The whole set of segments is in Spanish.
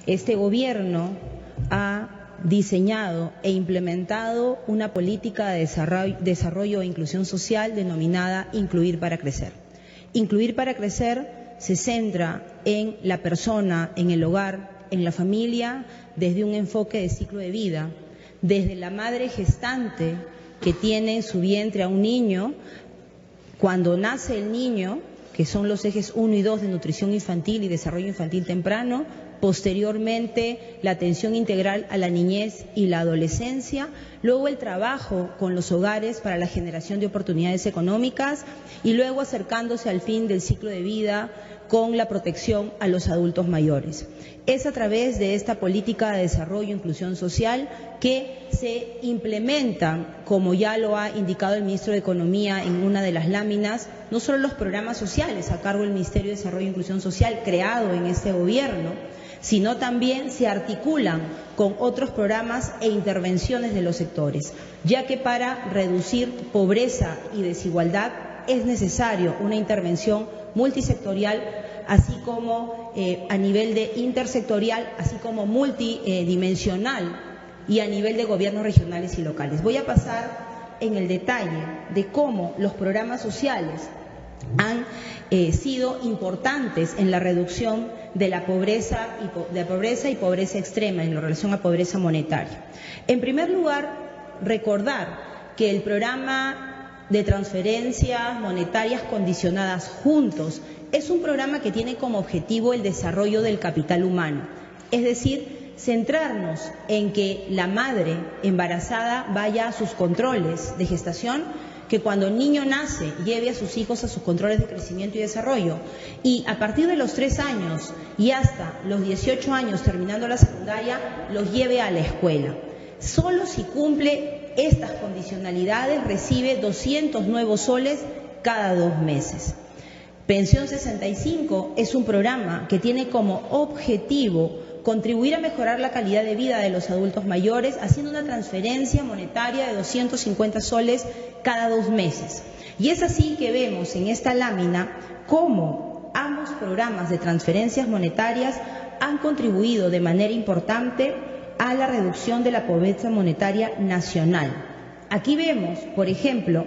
Este gobierno ha diseñado e implementado una política de desarrollo e inclusión social denominada Incluir para Crecer. Incluir para Crecer se centra en la persona, en el hogar, en la familia, desde un enfoque de ciclo de vida, desde la madre gestante que tiene en su vientre a un niño, cuando nace el niño, que son los ejes 1 y 2 de nutrición infantil y desarrollo infantil temprano, posteriormente la atención integral a la niñez y la adolescencia, luego el trabajo con los hogares para la generación de oportunidades económicas y luego acercándose al fin del ciclo de vida con la protección a los adultos mayores. Es a través de esta política de desarrollo e inclusión social que se implementan, como ya lo ha indicado el ministro de Economía en una de las láminas, no solo los programas sociales a cargo del Ministerio de Desarrollo e Inclusión Social creado en este gobierno, sino también se articulan con otros programas e intervenciones de los sectores, ya que para reducir pobreza y desigualdad es necesario una intervención multisectorial, así como a nivel de intersectorial, así como multidimensional y a nivel de gobiernos regionales y locales. Voy a pasar en el detalle de cómo los programas sociales han sido importantes en la reducción de la pobreza y pobreza extrema en relación a pobreza monetaria. En primer lugar, recordar que el programa de transferencias monetarias condicionadas Juntos es un programa que tiene como objetivo el desarrollo del capital humano, es decir, centrarnos en que la madre embarazada vaya a sus controles de gestación, que cuando el niño nace lleve a sus hijos a sus controles de crecimiento y desarrollo y a partir de los 3 años y hasta los 18 años terminando la secundaria los lleve a la escuela. Solo si cumple estas condicionalidades recibe 200 nuevos soles cada 2 meses. Pensión 65 es un programa que tiene como objetivo contribuir a mejorar la calidad de vida de los adultos mayores haciendo una transferencia monetaria de 250 soles cada 2 meses. Y es así que vemos en esta lámina cómo ambos programas de transferencias monetarias han contribuido de manera importante a la reducción de la pobreza monetaria nacional. Aquí vemos, por ejemplo,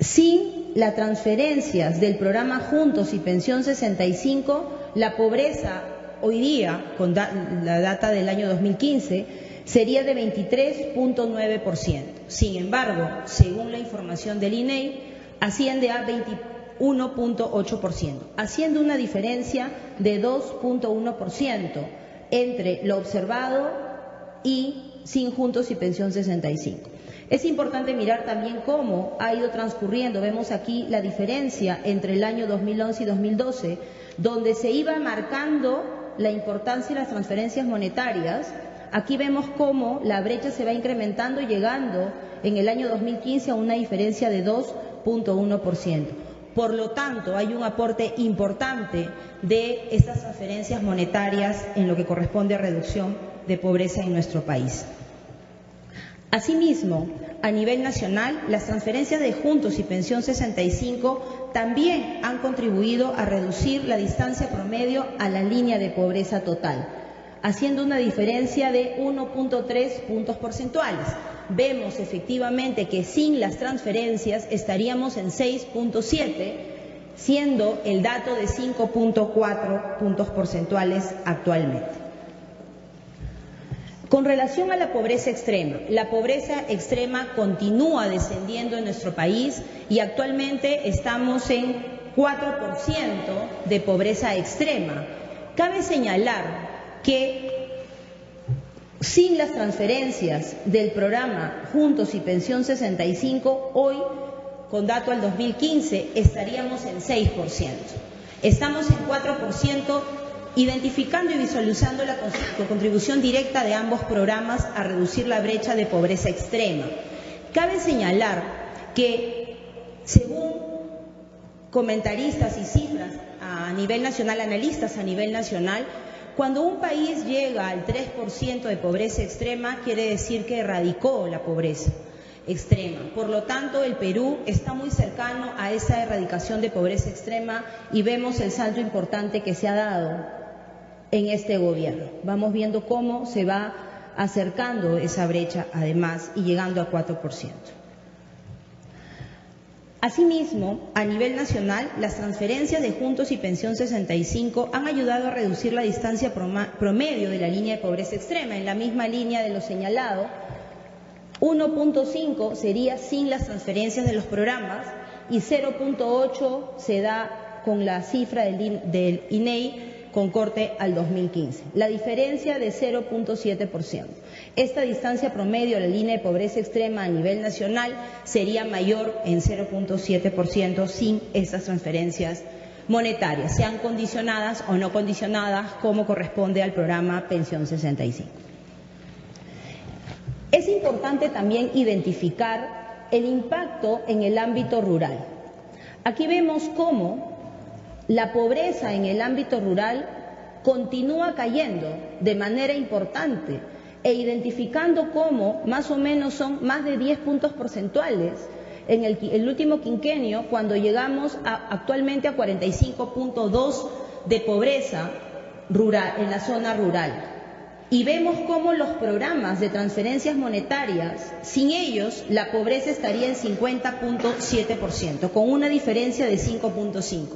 sin las transferencias del programa Juntos y Pensión 65, la pobreza hoy día, con la data del año 2015, sería de 23.9%. Sin embargo, según la información del INEI, asciende a 21.8%, haciendo una diferencia de 2.1% entre lo observado y sin Juntos y Pensión 65. Es importante mirar también cómo ha ido transcurriendo. Vemos aquí la diferencia entre el año 2011 y 2012, donde se iba marcando la importancia de las transferencias monetarias. Aquí vemos cómo la brecha se va incrementando, llegando en el año 2015 a una diferencia de 2.1%. Por lo tanto, hay un aporte importante de estas transferencias monetarias en lo que corresponde a reducción de pobreza en nuestro país. Asimismo, a nivel nacional, las transferencias de Juntos y Pensión 65 también han contribuido a reducir la distancia promedio a la línea de pobreza total, haciendo una diferencia de 1.3 puntos porcentuales. Vemos efectivamente que sin las transferencias estaríamos en 6.7, siendo el dato de 5.4 puntos porcentuales actualmente. Con relación a la pobreza extrema continúa descendiendo en nuestro país y actualmente estamos en 4% de pobreza extrema. Cabe señalar que sin las transferencias del programa Juntos y Pensión 65, hoy, con dato al 2015, estaríamos en 6%. Estamos en 4%, identificando y visualizando la contribución directa de ambos programas a reducir la brecha de pobreza extrema. Cabe señalar que, según comentaristas y cifras a nivel nacional, analistas a nivel nacional, cuando un país llega al 3% de pobreza extrema, quiere decir que erradicó la pobreza extrema. Por lo tanto, el Perú está muy cercano a esa erradicación de pobreza extrema y vemos el salto importante que se ha dado en este gobierno. Vamos viendo cómo se va acercando esa brecha, además, y llegando a 4%. Asimismo, a nivel nacional, las transferencias de Juntos y Pensión 65 han ayudado a reducir la distancia promedio de la línea de pobreza extrema. En la misma línea de lo señalado, 1.5 sería sin las transferencias de los programas y 0.8 se da con la cifra del INEI con corte al 2015. La diferencia de 0.7%. Esta distancia promedio a la línea de pobreza extrema a nivel nacional sería mayor en 0.7% sin estas transferencias monetarias, sean condicionadas o no condicionadas, como corresponde al programa Pensión 65. Es importante también identificar el impacto en el ámbito rural. Aquí vemos cómo la pobreza en el ámbito rural continúa cayendo de manera importante e identificando cómo más o menos son más de 10 puntos porcentuales en el último quinquenio, cuando llegamos actualmente a 45.2 de pobreza rural en la zona rural. Y vemos cómo los programas de transferencias monetarias, sin ellos, la pobreza estaría en 50.7%, con una diferencia de 5.5.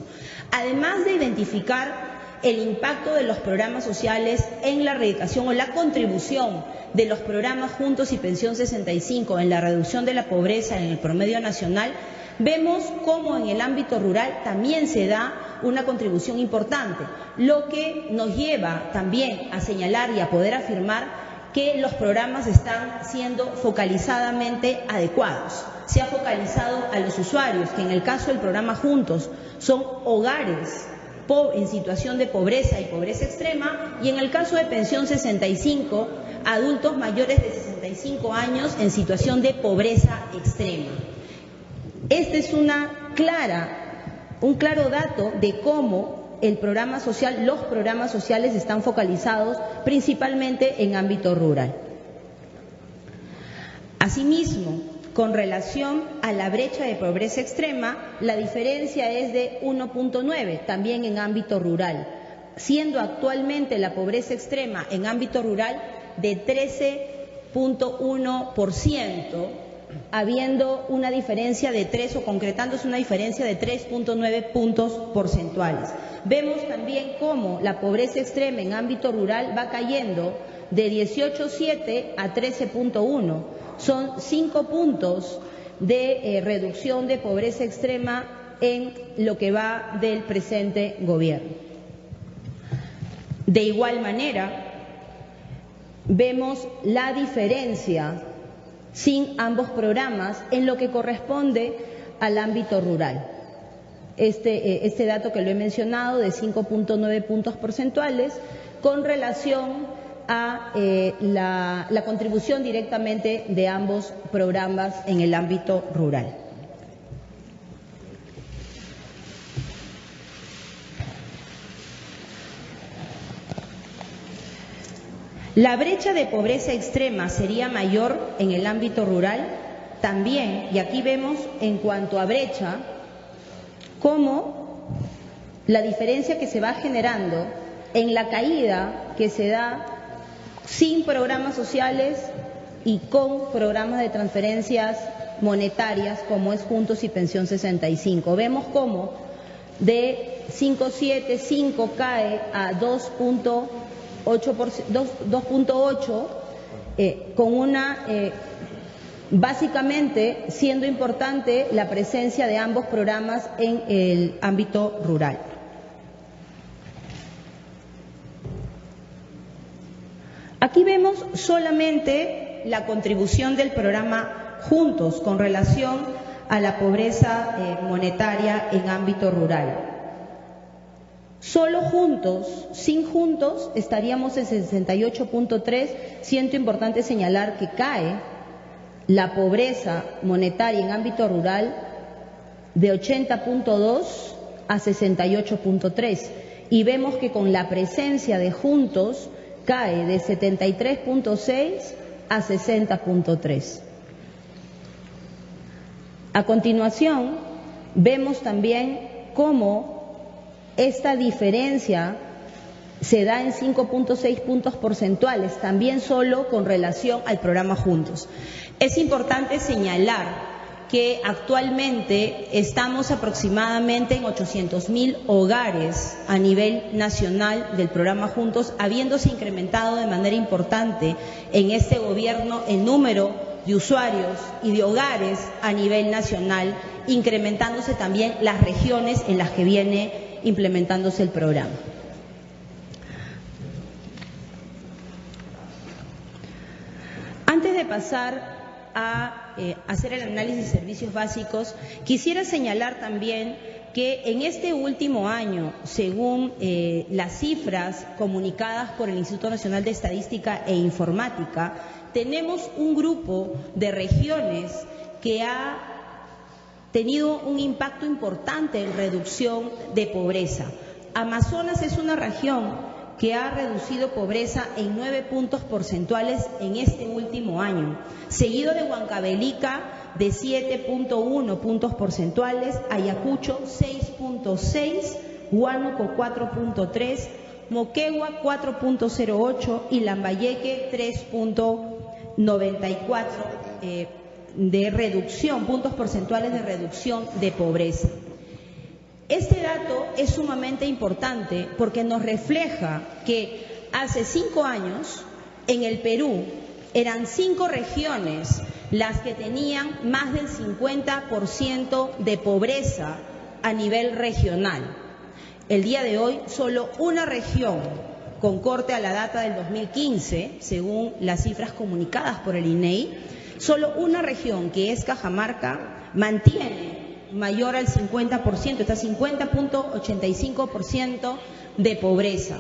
Además de identificar el impacto de los programas sociales en la erradicación o la contribución de los programas Juntos y Pensión 65 en la reducción de la pobreza en el promedio nacional, vemos cómo en el ámbito rural también se da una contribución importante, lo que nos lleva también a señalar y a poder afirmar que los programas están siendo focalizadamente adecuados. Se ha focalizado a los usuarios, que en el caso del programa Juntos son hogares en situación de pobreza y pobreza extrema, y en el caso de Pensión 65, adultos mayores de 65 años en situación de pobreza extrema. Este es un claro dato de cómo el programa social, los programas sociales están focalizados principalmente en ámbito rural. Asimismo, con relación a la brecha de pobreza extrema, la diferencia es de 1.9, también en ámbito rural, siendo actualmente la pobreza extrema en ámbito rural de 13.1%, habiendo una diferencia de 3 o concretándose una diferencia de 3.9 puntos porcentuales. Vemos también cómo la pobreza extrema en ámbito rural va cayendo de 18.7 a 13.1. Son 5 puntos de reducción de pobreza extrema en lo que va del presente gobierno. De igual manera, vemos la diferencia sin ambos programas en lo que corresponde al ámbito rural. Este dato que lo he mencionado de 5.9 puntos porcentuales con relación a la contribución directamente de ambos programas en el ámbito rural. La brecha de pobreza extrema sería mayor en el ámbito rural también, y aquí vemos en cuanto a brecha cómo la diferencia que se va generando en la caída que se da sin programas sociales y con programas de transferencias monetarias como es Juntos y Pensión 65. Vemos cómo de 5.75 cae a 2.8, con una básicamente siendo importante la presencia de ambos programas en el ámbito rural. Aquí vemos solamente la contribución del programa Juntos con relación a la pobreza monetaria en ámbito rural. Solo Juntos, sin Juntos, estaríamos en 68.3, siendo importante señalar que cae la pobreza monetaria en ámbito rural de 80.2 a 68.3, y vemos que con la presencia de Juntos cae de 73.6 a 60.3. A continuación, vemos también cómo esta diferencia se da en 5.6 puntos porcentuales, también solo con relación al programa Juntos. Es importante señalar que actualmente estamos aproximadamente en 800.000 hogares a nivel nacional del programa Juntos, habiéndose incrementado de manera importante en este gobierno el número de usuarios y de hogares a nivel nacional, incrementándose también las regiones en las que viene implementándose el programa. Antes de pasar a hacer el análisis de servicios básicos, quisiera señalar también que en este último año, según las cifras comunicadas por el Instituto Nacional de Estadística e Informática, tenemos un grupo de regiones que ha tenido un impacto importante en reducción de pobreza. Amazonas es una región que ha reducido pobreza en 9 puntos porcentuales en este último año, seguido de Huancavelica de 7.1 puntos porcentuales, Ayacucho 6.6, Huánuco 4.3, Moquegua 4.08 y Lambayeque 3.94 de reducción, puntos porcentuales de reducción de pobreza. Este dato es sumamente importante porque nos refleja que hace 5 años en el Perú eran 5 regiones las que tenían más del 50% de pobreza a nivel regional. El día de hoy solo una región, con corte a la data del 2015, según las cifras comunicadas por el INEI, solo una región, que es Cajamarca, mantiene mayor al 50%, está 50.85% de pobreza.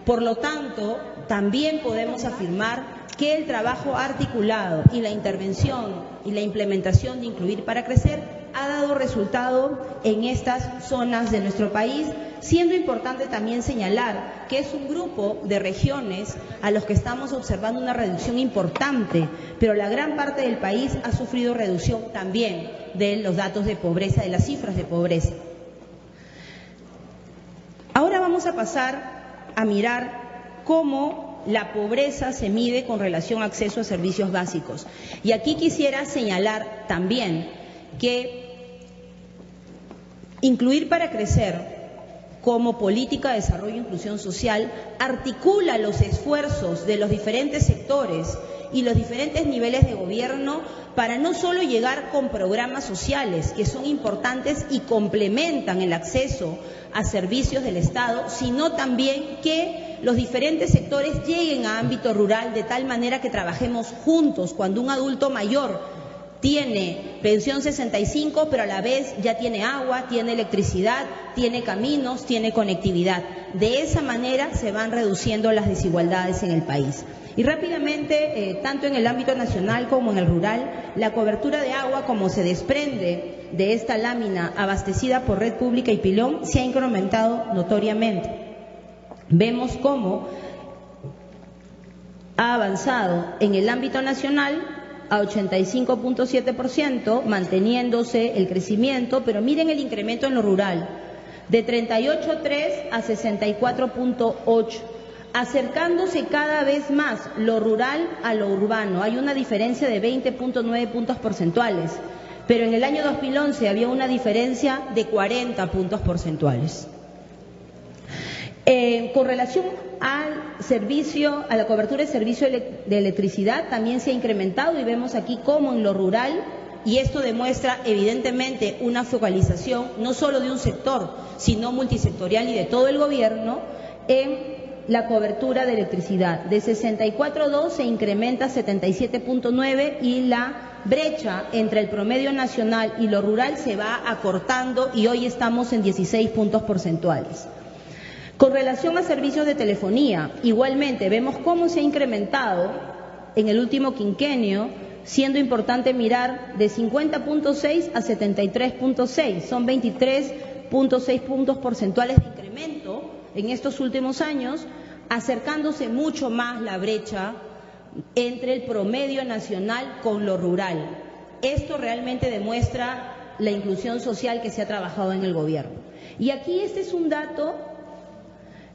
Por lo tanto, también podemos afirmar que el trabajo articulado y la intervención y la implementación de Incluir para Crecer ha dado resultado en estas zonas de nuestro país, siendo importante también señalar que es un grupo de regiones a los que estamos observando una reducción importante, pero la gran parte del país ha sufrido reducción también de los datos de pobreza, de las cifras de pobreza. Ahora vamos a pasar a mirar cómo la pobreza se mide con relación a acceso a servicios básicos. Y aquí quisiera señalar también que Incluir para Crecer, como política de desarrollo e inclusión social, articula los esfuerzos de los diferentes sectores y los diferentes niveles de gobierno para no solo llegar con programas sociales, que son importantes y complementan el acceso a servicios del Estado, sino también que los diferentes sectores lleguen a ámbito rural de tal manera que trabajemos juntos. Cuando un adulto mayor tiene pensión 65, pero a la vez ya tiene agua, tiene electricidad, tiene caminos, tiene conectividad. De esa manera se van reduciendo las desigualdades en el país. Y rápidamente, tanto en el ámbito nacional como en el rural, la cobertura de agua, como se desprende de esta lámina abastecida por Red Pública y Pilón, se ha incrementado notoriamente. Vemos cómo ha avanzado en el ámbito nacional a 85.7%, manteniéndose el crecimiento, pero miren el incremento en lo rural, de 38.3 a 64.8, acercándose cada vez más lo rural a lo urbano. Hay una diferencia de 20.9 puntos porcentuales, pero en el año 2011 había una diferencia de 40 puntos porcentuales. Con relación al servicio, a la cobertura de servicio de electricidad, también se ha incrementado y vemos aquí cómo en lo rural, y esto demuestra evidentemente una focalización no solo de un sector, sino multisectorial y de todo el gobierno, en la cobertura de electricidad. De 64.2 se incrementa a 77.9 y la brecha entre el promedio nacional y lo rural se va acortando y hoy estamos en 16 puntos porcentuales. Con relación a servicios de telefonía, igualmente vemos cómo se ha incrementado en el último quinquenio, siendo importante mirar de 50.6 a 73.6, son 23.6 puntos porcentuales de incremento en estos últimos años, acercándose mucho más la brecha entre el promedio nacional con lo rural. Esto realmente demuestra la inclusión social que se ha trabajado en el gobierno. Y aquí este es un dato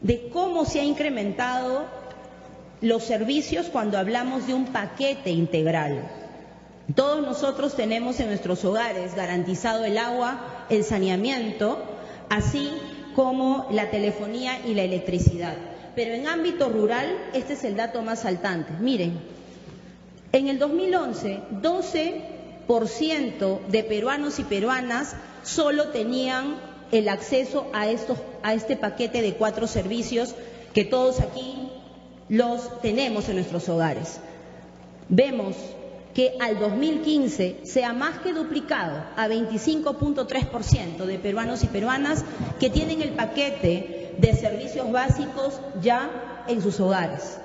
de cómo se ha incrementado los servicios cuando hablamos de un paquete integral. Todos nosotros tenemos en nuestros hogares garantizado el agua, el saneamiento, así como la telefonía y la electricidad. Pero en ámbito rural, este es el dato más saltante. Miren, en el 2011, 12% de peruanos y peruanas solo tenían el acceso a este paquete de 4 servicios que todos aquí los tenemos en nuestros hogares. Vemos que al 2015 se ha más que duplicado a 25.3% de peruanos y peruanas que tienen el paquete de servicios básicos ya en sus hogares,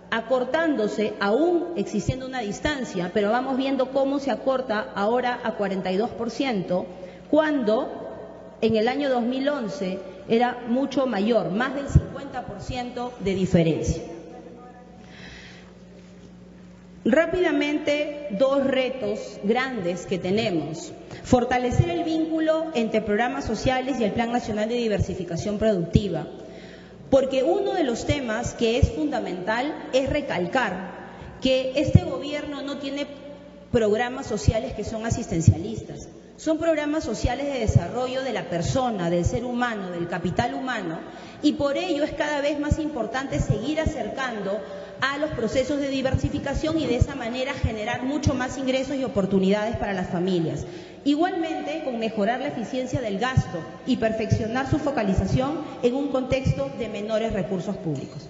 acortándose, aún existiendo una distancia, pero vamos viendo cómo se acorta ahora a 42%, cuando en el año 2011 era mucho mayor, más del 50% de diferencia. Rápidamente, 2 retos grandes que tenemos. Fortalecer el vínculo entre programas sociales y el Plan Nacional de Diversificación Productiva, porque uno de los temas que es fundamental es recalcar que este gobierno no tiene programas sociales que son asistencialistas. Son programas sociales de desarrollo de la persona, del ser humano, del capital humano, y por ello es cada vez más importante seguir acercando a los procesos de diversificación y de esa manera generar mucho más ingresos y oportunidades para las familias. Igualmente, con mejorar la eficiencia del gasto y perfeccionar su focalización en un contexto de menores recursos públicos.